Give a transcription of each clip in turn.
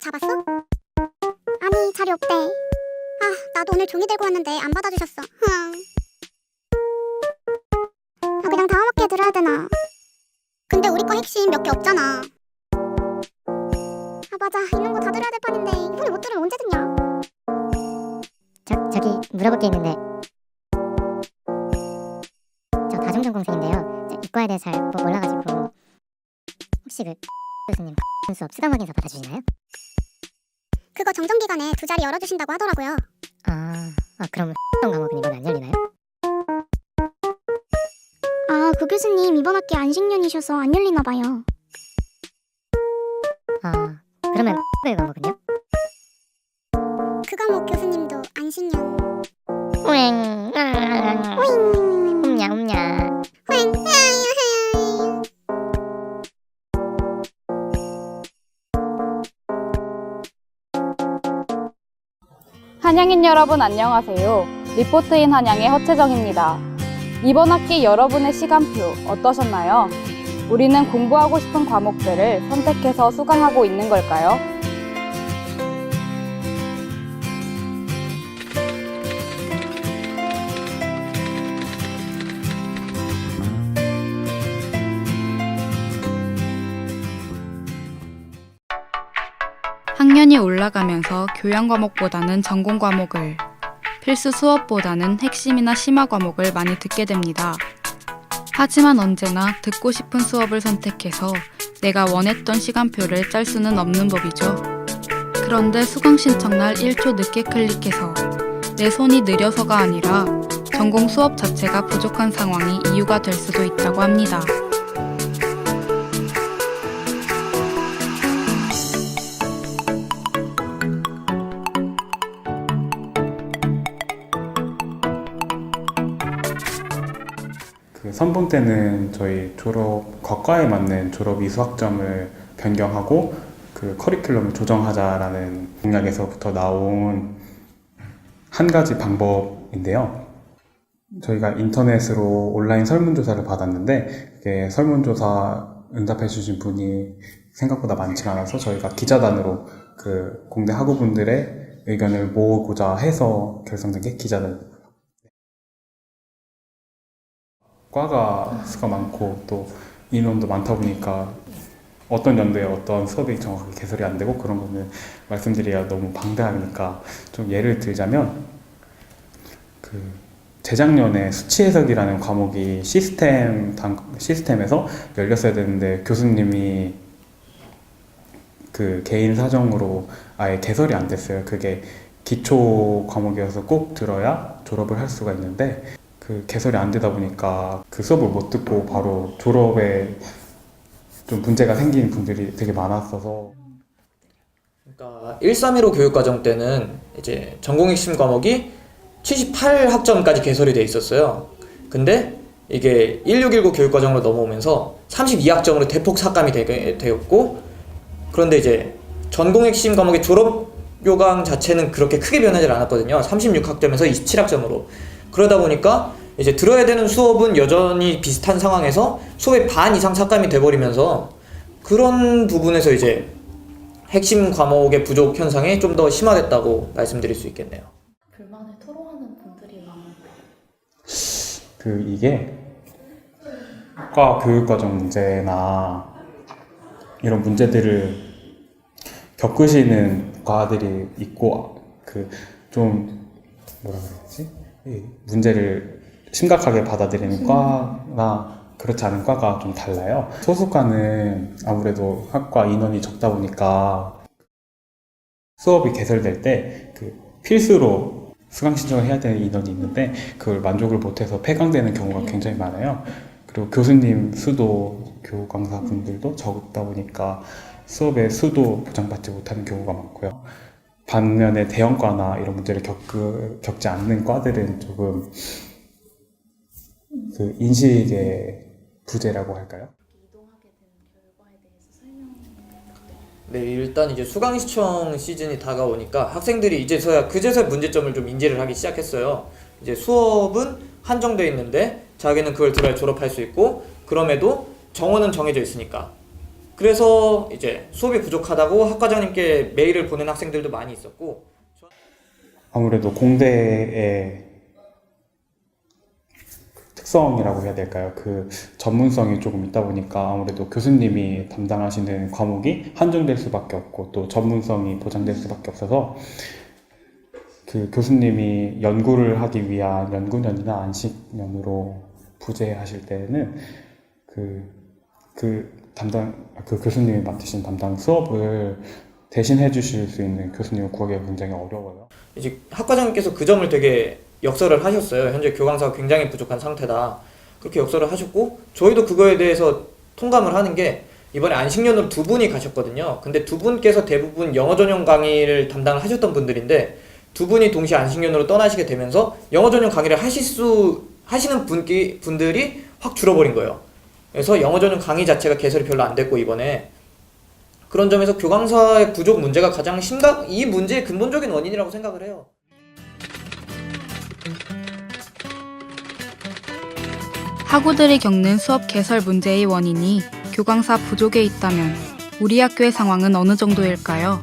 잡았어? 아니 자리 없대. 아 나도 오늘 종이 들고 왔는데 안 받아주셨어. 아 그냥 다음 학기에 들어야 되나? 근데 우리 거 핵심 몇 개 없잖아. 아 맞아 있는 거 다 들어야 될 판인데 이번에 못 들으면 언제 듣냐? 저기 물어볼 게 있는데 저 다중전공생인데요. 이과에 대해 잘 몰라가지고 혹시 그 교수님 수업 수강 확인서 받아주시나요? 그거 정정기간에 2자리 열어주신다고 하더라고요. 그럼 과목은 이번에 안 열리나요? 아 그 교수님 이번 학기 안식년이셔서 안 열리나 봐요. 그러면 과목은요? 그 과목 교수님도 안식년. 오잉 옴냐 한양인 여러분 안녕하세요. 리포트인 한양의 허채정입니다. 이번 학기 여러분의 시간표 어떠셨나요? 우리는 공부하고 싶은 과목들을 선택해서 수강하고 있는 걸까요? 학년이 올라가면서 교양 과목보다는 전공 과목을, 필수 수업보다는 핵심이나 심화 과목을 많이 듣게 됩니다. 하지만 언제나 듣고 싶은 수업을 선택해서 내가 원했던 시간표를 짤 수는 없는 법이죠. 그런데 수강 신청날 1초 늦게 클릭해서 내 손이 느려서가 아니라 전공 수업 자체가 부족한 상황이 이유가 될 수도 있다고 합니다. 그 선본 때는 저희 졸업 과과에 맞는 졸업 이수학점을 변경하고 그 커리큘럼을 조정하자라는 공약에서부터 나온 한 가지 방법인데요. 저희가 인터넷으로 온라인 설문조사를 받았는데 그게 설문조사 응답해 주신 분이 생각보다 많지가 않아서 저희가 기자단으로 그 공대 학우분들의 의견을 모으고자 해서 결성된 게 기자단. 과가 수가 많고 또 인원도 많다 보니까 어떤 연도에 어떤 수업이 정확하게 개설이 안 되고 그런 거는 말씀드리기가 너무 방대하니까 좀 예를 들자면 그 재작년에 수치 해석이라는 과목이 시스템에서 열렸어야 되는데 교수님이 그 개인 사정으로 아예 개설이 안 됐어요. 그게 기초 과목이어서 꼭 들어야 졸업을 할 수가 있는데 그 개설이 안 되다 보니까 그 수업을 못 듣고 바로 졸업에 좀 문제가 생긴 분들이 되게 많았어서. 그러니까 1315 교육과정 때는 이제 전공 핵심 과목이 78학점까지 개설이 돼 있었어요. 근데 이게 1619 교육과정으로 넘어오면서 32학점으로 대폭 삭감이 되었고, 그런데 이제 전공 핵심 과목의 졸업 요강 자체는 그렇게 크게 변하지 않았거든요. 36학점에서 27학점으로. 그러다 보니까 이제 들어야 되는 수업은 여전히 비슷한 상황에서 수업의 반 이상 삭감이 돼버리면서 그런 부분에서 이제 핵심 과목의 부족 현상이 좀 더 심화됐다고 말씀드릴 수 있겠네요. 불만을 토로하는 분들이 많아요. 그 이게 과 교육과정 문제나 이런 문제들을 겪으시는 과들이 있고 그 좀 뭐라 그래야지? 문제를 심각하게 받아들이는 과나 그렇지 않은 과가 좀 달라요. 소수과는 아무래도 학과 인원이 적다 보니까 수업이 개설될 때 그 필수로 수강 신청을 해야 되는 인원이 있는데 그걸 만족을 못해서 폐강되는 경우가 굉장히 많아요. 그리고 교수님 수도, 교우 강사 분들도 적다 보니까 수업의 수도 보장받지 못하는 경우가 많고요. 반면에 대형과나 이런 문제를 겪지 않는 과들은 조금 그 인식의 부재라고 할까요? 네, 일단 이제 수강 신청 시즌이 다가오니까 학생들이 이제서야 그제서야 문제점을 좀 인지를 하기 시작했어요. 이제 수업은 한정되어 있는데 자기는 그걸 들어야 졸업할 수 있고, 그럼에도 정원은 정해져 있으니까 그래서 이제 수업이 부족하다고 학과장님께 메일을 보낸 학생들도 많이 있었고, 아무래도 공대의 특성이라고 해야 될까요? 그 전문성이 조금 있다 보니까 아무래도 교수님이 담당하시는 과목이 한정될 수밖에 없고 또 전문성이 보장될 수밖에 없어서 그 교수님이 연구를 하기 위한 연구년이나 안식년으로 부재하실 때는 그 교수님이 맡으신 담당 수업을 대신해 주실 수 있는 교수님을 구하기가 굉장히 어려워요. 이제 학과장님께서 그 점을 되게 역설을 하셨어요. 현재 교강사가 굉장히 부족한 상태다. 그렇게 역설을 하셨고, 저희도 그거에 대해서 통감을 하는 게, 이번에 안식년으로 두 분이 가셨거든요. 근데 두 분께서 대부분 영어 전용 강의를 담당을 하셨던 분들인데, 두 분이 동시에 안식년으로 떠나시게 되면서 영어 전용 강의를 하시는 분들이 확 줄어버린 거예요. 그래서 영어 전용 강의 자체가 개설이 별로 안 됐고, 이번에 그런 점에서 교강사의 부족 문제가 가장 이 문제의 근본적인 원인이라고 생각을 해요. 학우들이 겪는 수업 개설 문제의 원인이 교강사 부족에 있다면 우리 학교의 상황은 어느 정도일까요?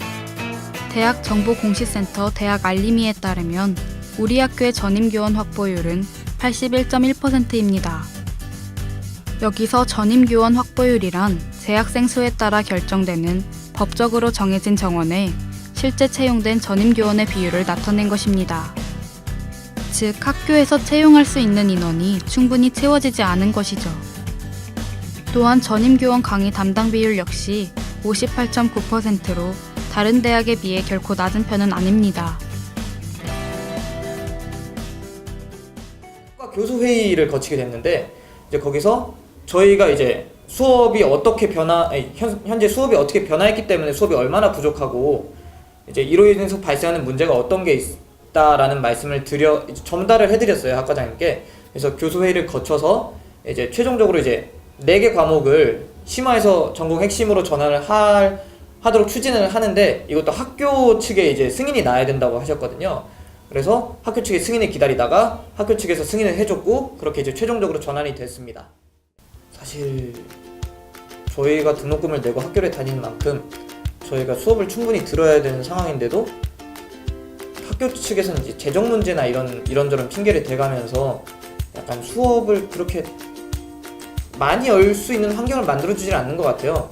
대학 정보공시센터 대학 알림이에 따르면 우리 학교의 전임교원 확보율은 81.1%입니다. 여기서 전임교원 확보율이란 재학생 수에 따라 결정되는 법적으로 정해진 정원에 실제 채용된 전임교원의 비율을 나타낸 것입니다. 즉, 학교에서 채용할 수 있는 인원이 충분히 채워지지 않은 것이죠. 또한 전임교원 강의 담당 비율 역시 58.9%로 다른 대학에 비해 결코 낮은 편은 아닙니다. 교수회의를 거치게 됐는데, 이제 거기서 저희가 이제 수업이 어떻게 현재 수업이 어떻게 변화했기 때문에 수업이 얼마나 부족하고 이제 이로 인해서 발생하는 문제가 어떤 게 있다라는 말씀을 전달을 해드렸어요, 학과장님께. 그래서 교수회의를 거쳐서 이제 최종적으로 이제 4개 과목을 심화해서 전공 핵심으로 전환을 하도록 추진을 하는데, 이것도 학교 측에 이제 승인이 나야 된다고 하셨거든요. 그래서 학교 측의 승인을 기다리다가 학교 측에서 승인을 해줬고, 그렇게 이제 최종적으로 전환이 됐습니다. 사실 저희가 등록금을 내고 학교를 다니는 만큼 저희가 수업을 충분히 들어야 되는 상황인데도 학교 측에서는 이제 재정 문제나 이런저런 핑계를 대가면서 약간 수업을 그렇게 많이 열 수 있는 환경을 만들어주질 않는 것 같아요.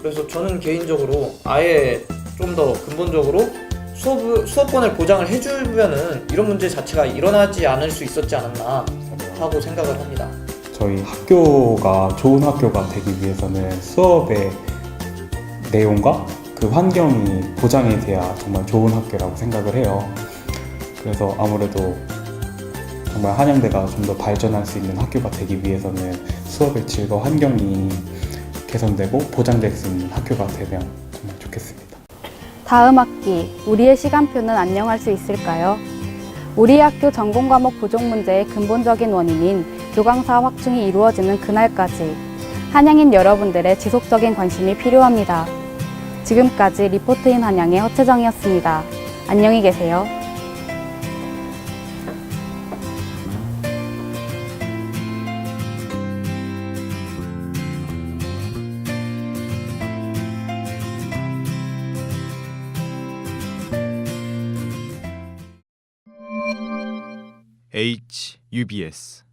그래서 저는 개인적으로 아예 좀 더 근본적으로 수업권을 보장을 해주면은 이런 문제 자체가 일어나지 않을 수 있었지 않았나 하고 생각을 합니다. 저희 학교가 좋은 학교가 되기 위해서는 수업의 내용과 그 환경이 보장이 돼야 정말 좋은 학교라고 생각을 해요. 그래서 아무래도 정말 한양대가 좀 더 발전할 수 있는 학교가 되기 위해서는 수업의 질과 환경이 개선되고 보장될 수 있는 학교가 되면 정말 좋겠습니다. 다음 학기 우리의 시간표는 안녕할 수 있을까요? 우리 학교 전공과목 부족 문제의 근본적인 원인인 교강사 확충이 이루어지는 그날까지 한양인 여러분들의 지속적인 관심이 필요합니다. 지금까지 리포트인 한양의 허채정이었습니다. 안녕히 계세요. HUBS